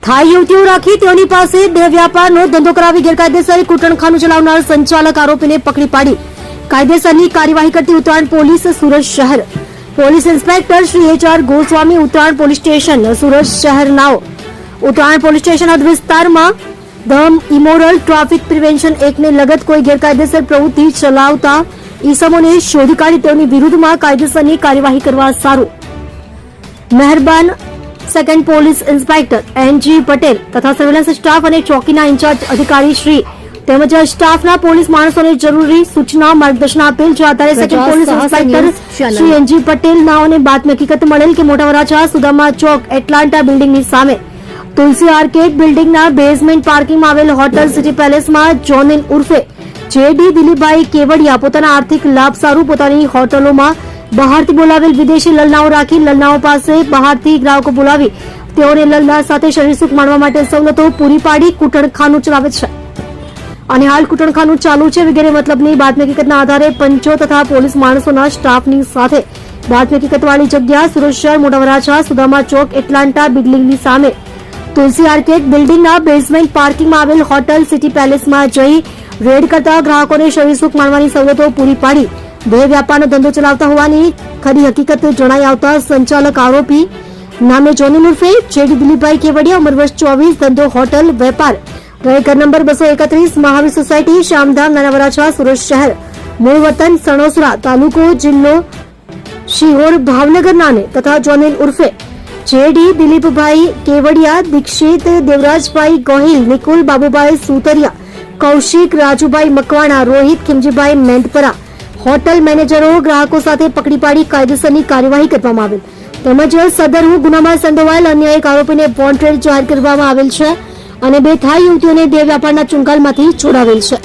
થાઈ યુવતીઓ રાખી તેઓની પાસે દેહ વ્યાપારનો ધંધો કરાવી ગેરકાયદેસર કૂટણખાનું ચલાવનાર સંચાલક આરોપીને પકડી પાડી કાયદેસરની કાર્યવાહી કરતી ઉત્તરાયણ પોલીસ સુરત શહેર police inspector Shri HR Goswami Uttarayan police station Surat શહેરનાઓ ઉત્તરાયણ પોલીસ સ્ટેશન હદ વિસ્તારમાં ધ ઇમોરલ ટ્રાફિક પ્રિવેન્શન એક્ટને લગત કોઈ ગેરકાયદેસર પ્રવૃત્તિ ચલાવતા ઈસમોને શોધી કાઢી તેઓની વિરુદ્ધમાં કાયદેસરની કાર્યવાહી કરવા સારું મહેરબાન second police inspector NG Patel તથા સર્વેલન્સ સ્ટાફ અને ચોકીના ઇન્ચાર્જ અધિકારી શ્રી તેમજ સ્ટાફના પોલીસ માણસોને જરૂરી સૂચના માર્ગદર્શન આપેલ છે આધારે second police inspector Shri NG Patel નાઓને બાતમી હકીકત મળેલ કે મોટા વરાછા સુદામા ચોક એટલાન્ટા બિલ્ડિંગની સામે તુલસી આર્કેડ બિલ્ડિંગના બેઝમેન્ટ પાર્કિંગમાં આવેલ હોટલ સિટી પેલેસમાં જોનિન ઉર્ફે JD દિલીપભાઈ કેવડિયા પોતાના આર્થિક લાભ સારું પોતાની હોટલોમાં બહારથી બોલાવેલ વિદેશી લલનાઓ રાખી લલનાઓ પાસે બહારથી ગ્રાહકો બોલાવી તેઓને લલના સાથે શરીરસુખ માણવા માટે સવલતો પૂરી પાડી કૂટણખાનું ચલાવે છે અને હાલ કૂટણખાનું ચાલુ છે વગેરે મતલબની બાતમી હકીકતના આધારે પંચો તથા પોલીસ માણસોના સ્ટાફની સાથે બાતમી હકીકતવાળી જગ્યા સુરત શહેર મોટા વરાછા સુદામા ચોક એટલાન્ટા બિલ્ડિંગની સામે તુલસી આર્કેડ બિલ્ડિંગના બેઝમેન્ટ પાર્કિંગમાં આવેલ હોટલ સિટી પેલેસમાં જઈ રેડ કરતા ગ્રાહકોને શરીરસુખ માણવાની સવલતો પૂરી પાડી દેહ વ્યાપારનો ધંધો ચલાવતા હોવાની ખરી હકીકત જણાઈ આવતા સંચાલક આરોપી નામે જોનિન ઉર્ફે JD દિલીપભાઈ કેવડિયા ઉંમર વર્ષ 24 ધંધો હોટલ વેપાર રહે ઘર નંબર 231 મહાવીર સોસાયટી શ્યામધામ નાના વરાછા સુરત શહેર મૂળ વતન સણોસરા તાલુકો જિલ્લો શિહોર ભાવનગર નામે તથા જોનિન ઉર્ફે JD દિલીપભાઈ કેવડિયા દીક્ષિત દેવરાજભાઈ ગોહિલ નિકુલ બાબુભાઈ સુતરિયા કૌશિક રાજુભાઈ મકવાણા રોહિત ખીમજીભાઈ મેંદપરા હોટલ મેનેજરો ગ્રાહકો સાથે પકડી પાડી કાયદેસરની કાર્યવાહી કરવામાં આવેલ તેમજ સદર ગુનામાં સંડોવાયેલ અન્ય એક આરોપીને વોન્ટેડ જાહેર કરવામાં આવેલ છે અને બે થાઈ યુવતીઓને દેહ વ્યાપારના ચુંગાલમાંથી છોડાવેલ છે।